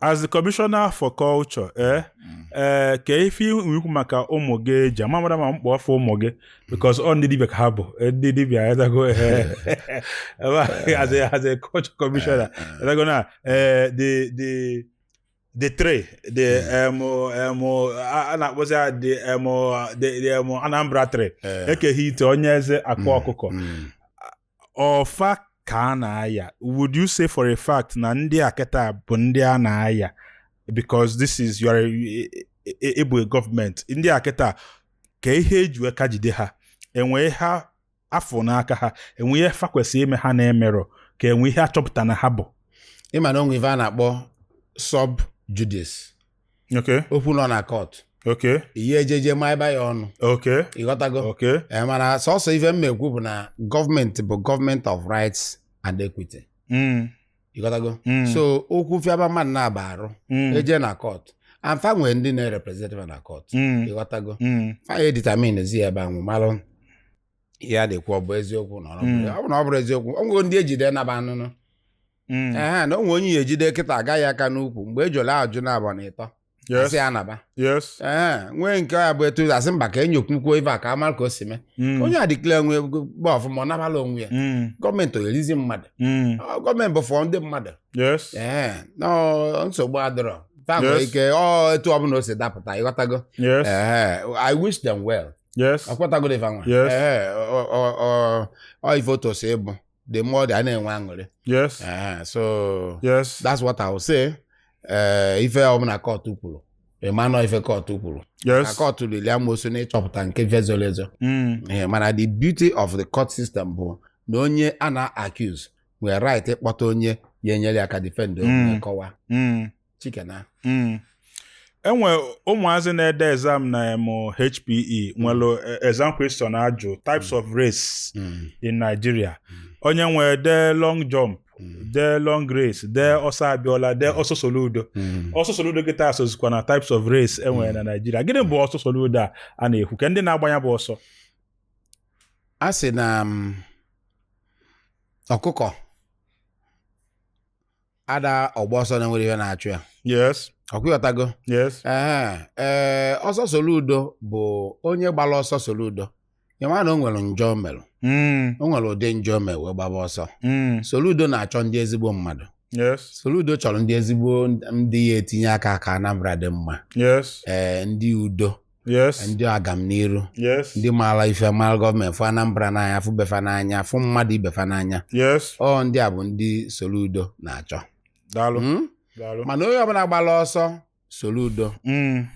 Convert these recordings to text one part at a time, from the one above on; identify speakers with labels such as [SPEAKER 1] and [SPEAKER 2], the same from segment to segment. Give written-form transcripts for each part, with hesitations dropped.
[SPEAKER 1] As the commissioner for culture, ka ife ikwu maka ụmụ gị eji amamara ma mkpọ afọ ụmụ gị because ọ ndị dibịa ka ha bụ ndị dibịa etago as a culture commissioner etago na the tray na-akpọzi the Anambra tray ekeghị ite Onyeze Akwa Okuko ọfa ka na-aya. Would you say for a fact na ndị aketa bụ ndị a na-aya because this is your a government ndị aketa ka ihe eji ka jide ha enwe ha afọ n'aka ha enwe ihe fa kwesịrị ime ha na-emerọ ka enwe ihe achọpụta na ha bụ
[SPEAKER 2] ịma na onwe ife a na-akpọ sub judice okwu nọ na court ihe ejeje ma ebe ya ọnụ ịghọtago mana sọsọ ife mmekwu bụ na gọọmenti bụ government of rights and equity ịghọtago so okwu fiaba mmadụ na-aba arụ eje na court amfa nwere ndị na-representative na court ịghọtago fa ya determine ezi ebe ahụ malụ ihe a dịkwa ọ bụ eziokwu na ọ bụ na ọ bụrụ eziokwu o nwere ndị ejide naba anụnụ na onwe onye ya ejide kịta agaghị aka n'ukwu mgbe ejola ajụ na abọ na ịtọ asị anaba nwee nke ya bụ etu asị mba ka enyokwukwuo ife a ka amara ka o si mee onye a dịkle nwe gba ọfụma ọ nabala onwe ya gọọmenti oyelizi mmadụ gọọmenti bụ fọ ndị mmadụ nsogbu adịrọ fa nwere ike etu ọbụla o si dapụta ịghọtago I wish them well ọkwọtago dị fa nwa ọ ife otu si ịbụ the more they na-enwe aṅụrị so that's what I will say. Ife ọbụla kọtụ kwuru ịmanụ ife kọtụ kwuru ka kọtụ lili amosu na ịchọpụta nke vezolezo mana the beauty of the court system bụ na onye a na-accuse nwere right ịkpọta onye ya enyere aka defend kọwa chikena
[SPEAKER 1] enwe ụmụazị na-ede exam na HPE nwere exam question ajụ types of race in Nigeria onye nwere de long jump de long race de ọsọ abịọla de ọsọ soludo ọsọ soludo kịta asozikwa na types of race enwere na Nigeria. Gịnị bụ ọsọ soludo a na-ekwu ka ndị na-agbanya bụ ọsọ?
[SPEAKER 2] A sị na ọkụkọ ada ọgba ọsọ na-enwere ihe na-achụ ya ọkwụghọtago ọsọ soludo bụ onye gbara ọsọ soludo ịma na o nwere njọ merụ o nwere ụdị njọ mere wee gbaba ọsọ soludo na-achọ ndị ezigbo mmadụ soludo chọrọ ndị ezigbo ndị ya etinye aka ka Anambra dị mma ndị udo ndị agamniru ndị maara ife mara gọọmenti fụ Anambra n'anya fụ befa n'anya fụ mmadụ ibefa n'anya ọ ndị a bụ ndị soludo na-achọ mana onye ọbụla gbara ọsọ soludo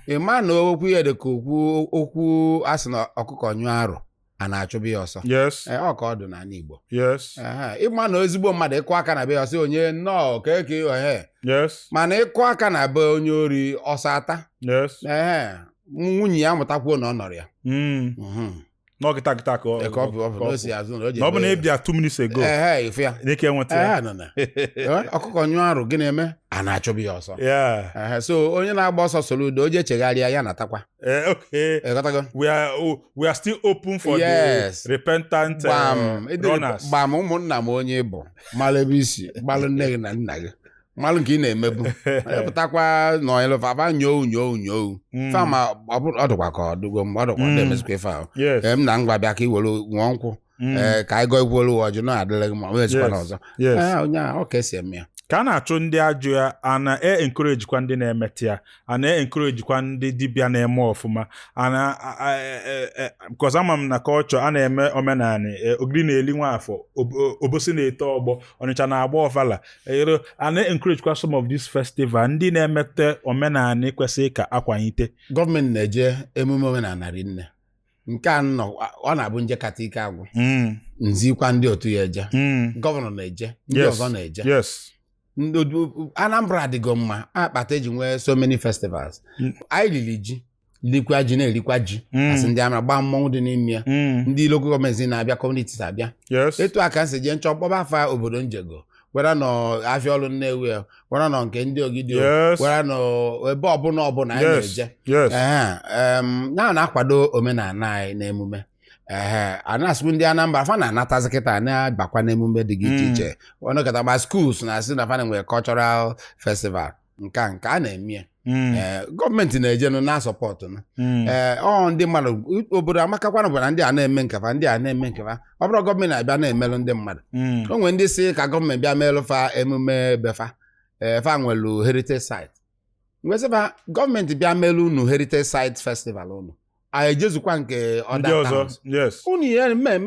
[SPEAKER 2] ịma na okwu ya dị ka okwu asị na ọkụkọ nyụọ arụ a na-achụba ya ọsọ ọ ka ọ dị n'ala Igbo ịma na ezigbo mmadụ ịkụ aka na be ya ọsọ onye nnọọ keke mana ịkụ aka na be onye ori ọsọ ata nwunye ya amụtakwuo na ọ nọrọ ya
[SPEAKER 1] n'ọkịta ka ọ bụ na ebia 2 minutes ago n'ike nweta ya
[SPEAKER 2] ọkụkọ nyụọ arụ gị na-eme a na-achụba ya ọsọ so onye na-agba ọsọ soludo oje chegharịa ya natakwa
[SPEAKER 1] we are still open for the repentant runners.
[SPEAKER 2] gbam ụmụnna m onye bụ malụ ebe isi gbalụ nne gị na nna gị malụ nke ị na-emebu pụtakwa n'ọnyelụfaba nyoo fama ọ dịkwa ka ọ dịgo mgbe ọ dịkwa na-emezikwa ife ahụ m na ngwa bịa ka i were ṅụọ nkwụ ka anyị gọ igwelu ọjụ na adịrị gị ma ọ mezikwa n'ọzọ onye a ọ ka esi eme ya
[SPEAKER 1] ka a na-achụ ndị ajụ ya a na-encouragekwa ndị na-emeta ya a na-encouragekwa ndị dibịa na-eme ọfụma because ama m na culture a na-eme omenani ogiri na-eli nwafọ obosi na-eto ọgbọ Ọnịcha na-agba ọvala a na-encouragekwa some of this festival ndị na-emete omenani kwesịrị ka akwanyite.
[SPEAKER 2] Gọọmenti na-eje emume omenala rinne nke a ọ na-abụ nje kata ike agwụ nzikwa ndị otu ya eje gọvanọ na-eje ndị ọzọ na-eje Anambra adịgo mma akpata eji nwee so many festivals anyị lili ji likwa ji na-erikwa ji asị ndị ama gba mmọnwụ dị n'ime ya ndị local gọọmenti na-abịa communities abịa etu aka nsi je nchọ kpọba afa obodo njego wera nọ afịa ọlụ Nnewi wera nọ nke ndị Ogidio wera nọ ebe ọbụla anyị na-eje ya na-akwado omenala anyị na emume anasị ndị Anambra fa na-anatazi kịta na-agbakwa n'emume dị iche iche ọnụkọta ma schools na-asị na fa na-enwe cultural festival nke a na-eme gọọmenti na-ejenụ na sọpọtụ ndị mmadụ obodo amakakwana bụ na ndị a na-eme nkefa ọ bụrụ gọọmenti na-abịa na-emelụ ndị mmadụ o nwere ndị si ka gọọmenti bịa melụ fa emume befa fa nwelu heritage site mgbe gọọmenti bịa melụ unu heritage site festival unu anyị ejezukwa nke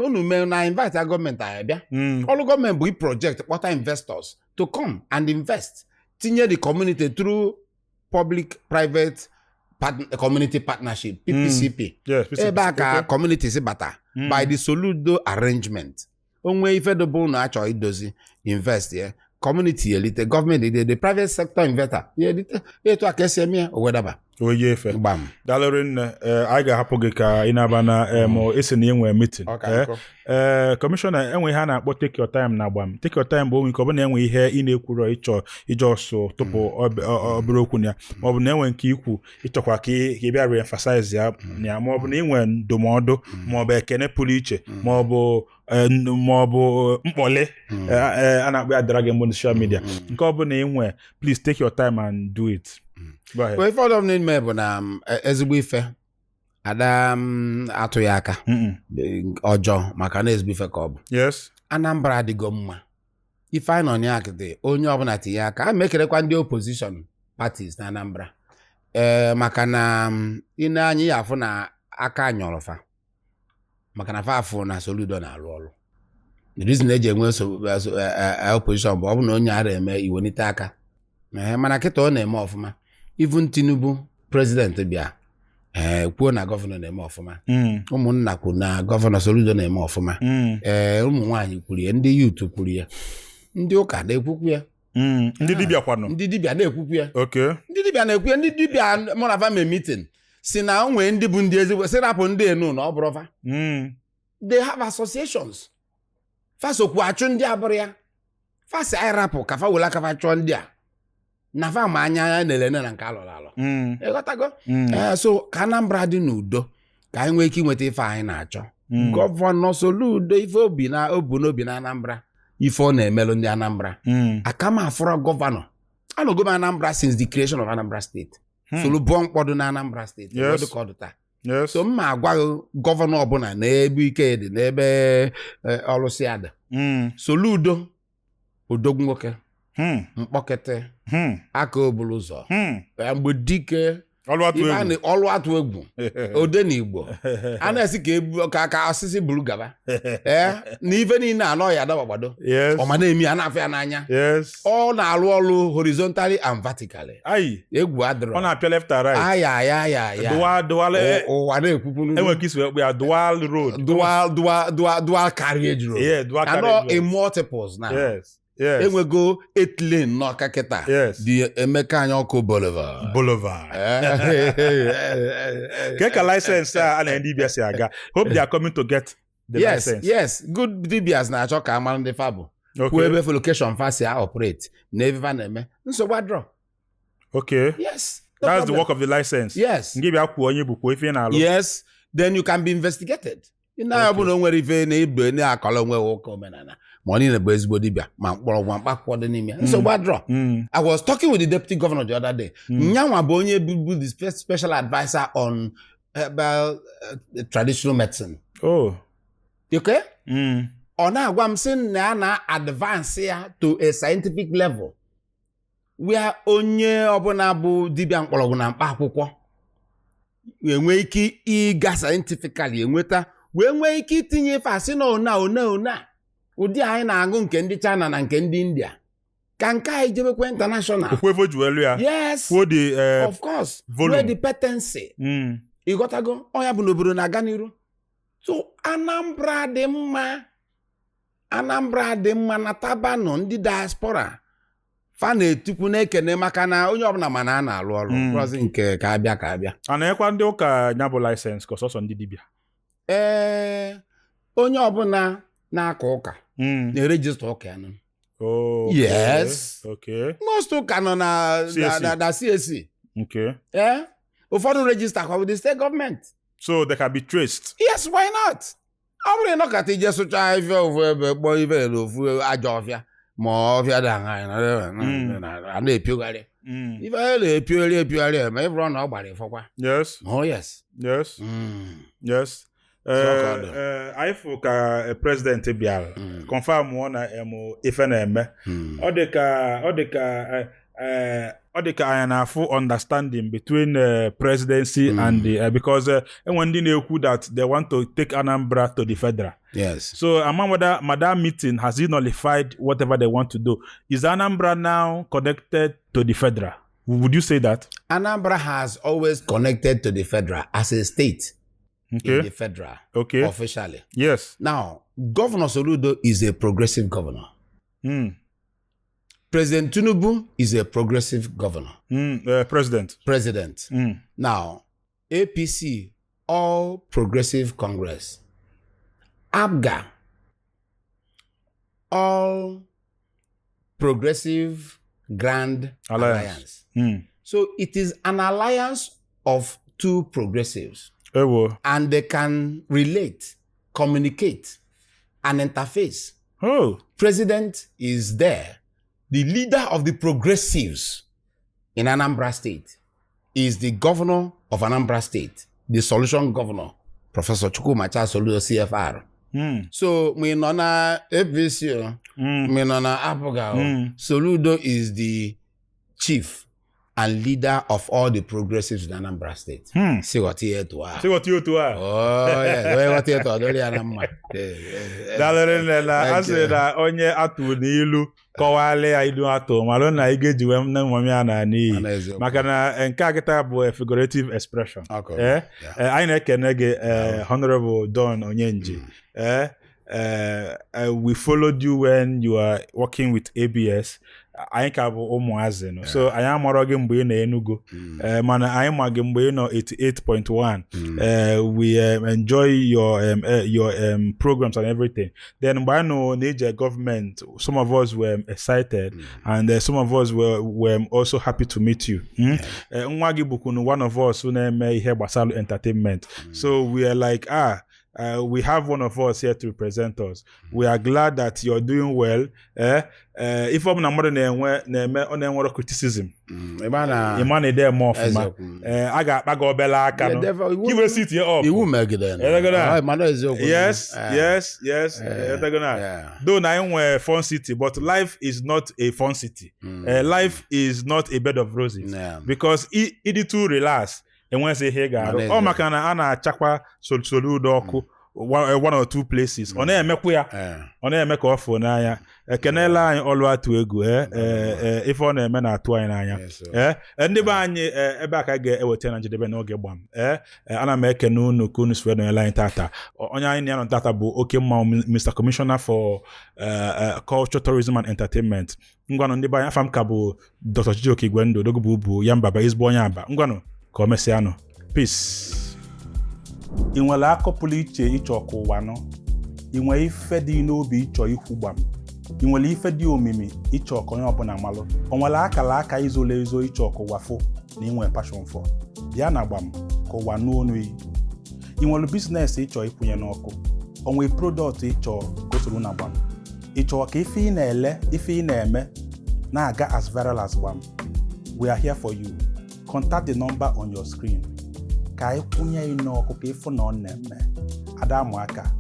[SPEAKER 2] unu mee na invite gọọmenti anyị bịa ọrụ gọọmenti bụ project kpọta investors to come and invest tinye the community through public-private community partnership PPCP ebe a ka community si bata by the Soludo arrangement onwe ife dobe unu achọ idozi invest community elite gọọmenti the private sector investor elite etu aka esi eme owedaba
[SPEAKER 1] oye efe dalụrị nne anyị ga-ahapụ gị ka ị na-aba na ma esi na inwe meeting kọmishọna enwe ihe a na-akpọ take your time na agbam take your time bụ onwe nke ọ bụ na enwe ihe ị na-ekwuro ịchọ ije ọsọ tupu obere okwu ya ma ọ bụ na enwe nke ikwu ịchọkwa ka ị bịa re-emphasize ya ma ọ bụ na inwe ndụmọdụ ma ọ bụ ekene pụrụ iche ma ọ bụ mkpọle a na-akpọ ya dara gị mbụ na social media nke ọ bụ na inwe please take your time and do it.
[SPEAKER 2] ife ọdọ m n'ime bụ na ezigbo ife ada atụghị aka ọjọọ maka na ezigbo ife ka ọ bụ Anambra adịgo mma ife anyị nọ n'akịtị onye ọbụla tinye aka a mekerekwa ndị opposition parties na Anambra maka na ine anyị ya afụ na aka nyọrọfa maka na fa afụ na Soludo na-alụ ọrụ the reason eji enwe opposition bụ ọ bụ na onye ara eme iwenite aka mana kịta ọ na-eme ọfụma even Tinubu president bịa kwuo na gọvanọ na-eme ọfụma ụmụnna kwuru na gọvanọ Soludo na-eme ọfụma ụmụ nwaanyị kwuru ya ndị youth kwuru ya ndị ụka na-ekwukwu ya
[SPEAKER 1] ndị dibịa kwanụ
[SPEAKER 2] ndị dibịa na-ekwukwu ya ndị dibịa na-ekwu ya ndị dibịa mụnafa mee meeting si na onwe ndị bụ ndị ezigbo si rapụ ndị enu na ọ bụrụ fa they have associations fasokwu achụ ndị abụrụ ya fasi anyị rapụ ka fa wela kafa chụọ ndị a na fa ma anya ya na-elene na nke alọrọ alọ ịghọtago so ka Anambra dị n'udo ka anyị nwee ike inweta ife anyị na-achọ gọvanọ Soludo ife obu n'obi na Anambra ife ọ na-emelụ ndị Anambra aka m afụrụ gọvanọ anọgo m Anambra since the creation of Anambra State Soludo mkpọdụ na Anambra State ka ọ dụta so m ma agwa gọvanọ ọbụla n'ebe ike dị n'ebe ọlụsị ada Soludo odogwu nwoke mkpọkete aka obulu ụzọ mgbe dike ọlụ atụ egwu ode na Igbo a na-esi ka osisi buru gaba na ife niile anọ ya adabagbado ọma na-emi a na-afụ ya n'anya ọ na-alụ ọlụ horizontally and vertically egwu adịrọ
[SPEAKER 1] ọ na-apịa left and right
[SPEAKER 2] ụwa na-ekwupụ dual carriage road anọ in multiples na enwego 8 lane n'ọka kịta dị Emeka anya ọkụ Boulevard
[SPEAKER 1] Keka license a na ndị dibịa si aga hope they are coming to get the license.
[SPEAKER 2] Yes, good DBS na-achọ ka amara ndị fa bụ kwuo ebe location fa si operate na ebe fa na-eme nsogbu adrọ.
[SPEAKER 1] Okay.
[SPEAKER 2] Yes.
[SPEAKER 1] That's the work of the license.
[SPEAKER 2] Yes.
[SPEAKER 1] Ngị bịa kwuo onye bụkwa ife na-alụ.
[SPEAKER 2] Yes. Then you can be investigated. Ina bụ na o nwere ife na ibe na akọla onwe ụka omenala. Ma ọ niile bụ ezigbo dibịa ma mkpọrọgwụ mkpakwụkwọ dị n'ime nsogbu adrọ. I was talking with the deputy governor the other day. Nyanwa bụ onye bụ the special advisor on herbal traditional medicine.
[SPEAKER 1] Oh.
[SPEAKER 2] Okay? Ọ na-agwa m sị na a na-advance ya to a scientific level where onye ọbụla bụ dibịa mkpọrọgwụ na mkpa akwụkwọ enwe ike ịga scientifically enweta wee nwee ike itinye ife asị na ona ụdị anyị na-agụ nke ndị China na nke ndị India ka nke anyị jebekwa international. Yes, of course, where the patency ịghọtago ọnya bụ n'obodo na-aga n'iru. So Anambra dị mma na tabanụ ndị diaspora fa na-etukwu na-ekene maka na onye ọbụla ma na a na-alụ ọrụ prọzi nke ka abịa
[SPEAKER 1] a na-ekwa ndị ụka nya bụ laịsensị ka ọsọsọ ndị dibịa.
[SPEAKER 2] Onye ọbụla na-aka ụka na-erejista ụka ya nọ.
[SPEAKER 1] Oh,
[SPEAKER 2] yes.
[SPEAKER 1] Okay.
[SPEAKER 2] Most ụka nọ na CAC.
[SPEAKER 1] Okay.
[SPEAKER 2] Ụfọdụ register kwa with the state government.
[SPEAKER 1] So they can be traced.
[SPEAKER 2] Yes, why not? ọ bụrụ ịnọkọta ije sụcha ife ofu ebe kpọọ ife n'ofu aja ọfịa ma ọfịa dị a na-epiogharị ife a na-epiogharị ma ịbụrụ na ọ gbara ịfọkwa.
[SPEAKER 1] Yes.
[SPEAKER 2] Oh yes.
[SPEAKER 1] Yes. Yes. anyị fụ ka president bịara confirm ọ na ife na-eme ọ dị ka anyị na-afụ understanding between presidency and the because enwe ndị na-ekwu that they want to take Anambra to the federal.
[SPEAKER 2] Yes.
[SPEAKER 1] So among that meeting has it nullified whatever they want to do? Is Anambra now connected to the federal? Would you say that?
[SPEAKER 2] Anambra has always connected to the federal as a state.
[SPEAKER 1] Okay.
[SPEAKER 2] In the federal.
[SPEAKER 1] Okay.
[SPEAKER 2] Officially.
[SPEAKER 1] Yes.
[SPEAKER 2] Now, Governor Soludo is a progressive governor. President Tinubu is a progressive governor.
[SPEAKER 1] President.
[SPEAKER 2] Now, APC, All Progressive Congress. ABGA, All Progressive Grand Alliance. So it is an alliance of two progressives. And they can relate, communicate, and interface.
[SPEAKER 1] Oh.
[SPEAKER 2] President is there. The leader of the progressives in Anambra State is the governor of Anambra State, the solution governor, Professor Chukwumacha Soludo CFR. So, we know na APC, we know na APGA. Soludo is the chief and leader of all the progressives in Anambra State. See what you to are.
[SPEAKER 1] See what you to are.
[SPEAKER 2] Oh, yeah. What you to are.
[SPEAKER 1] I said that onye atu n'ilu kọwale ya idu atụ malụ na ige jiwe nne nwami a na n'iyi maka na nke a kịta bụ a figurative expression. Anyị na-ekene gị Honorable Don Onyenji. We followed you when you are working with ABS. Anyị ka bụ ụmụazị no. So anyị amara gị mgbe ị na Enugu mana anyị ma gị mgbe ị nọ 88.1. We enjoy your programs and everything. Then mgbe anyị nọ n'ije government, some of us were excited and some of us were also happy to meet you. Nwa gị bụkwunu one of us who na-eme ihe gbasara entertainment. So we are like we have one of us here to represent us. We are glad that you're doing well. If I'm not more than criticism, Imani there more for me. I got obela aka. He will sit here up.
[SPEAKER 2] He will make it then.
[SPEAKER 1] Yes. Though I am a fun city, but life is not a fun city. Life is not a bed of roses because it too relax. And when say hey God, oh makana ana chakwa Soludo ọkụ one or two places. Ọ na-emekwa ya. Ọ na-eme ka ọfụ n'anya. Ekenela anyị ọlụ atụ egwu ife ọ na-eme na-atụ anyị n'anya. Ndị be anyị ebe aka ga-eweta na njedebe n'oge gbam. Ana m ekene unu ka unu si nọnyere anyị tata. Onye anyị na-anọ tata bụ oke mma Mr. Commissioner for Culture, Tourism and Entertainment. Ngwanụ ndị be anyị afam ka bụ Dr. Chijioke Igwendụ Dogobu bụ ya mbaba ezigbo onye Aba. Ngwanụ ka o mesịanụ. Peace. I nwere akọpụlụ iche ịchọ ọkụ ụwa nọ. I nwere ife dị n'obi ịchọ ikwu gbam. I nwere ife dị omimi ịchọ ọkụ onye ọbụla malụ. O nwere akala aka izole ezo ịchọ ọkụ ụwa fụ na inwe passion for. Bịa na gbam ka ụwa nụ onu iyi. I nwere business ịchọ ịkwụnye n'ọkụ. O nwere product ịchọ gosoro na gbam. Ịchọ ka ife ị na-ele, ife ị na-eme na-aga as viral as gbam. We are here for you. Contact the number on your screen. Kai kunye ino kuke fono neme. Adamu aka.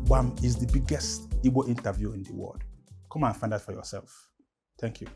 [SPEAKER 1] Gbam is the biggest Igbo interview in the world. Come and find out for yourself. Thank you.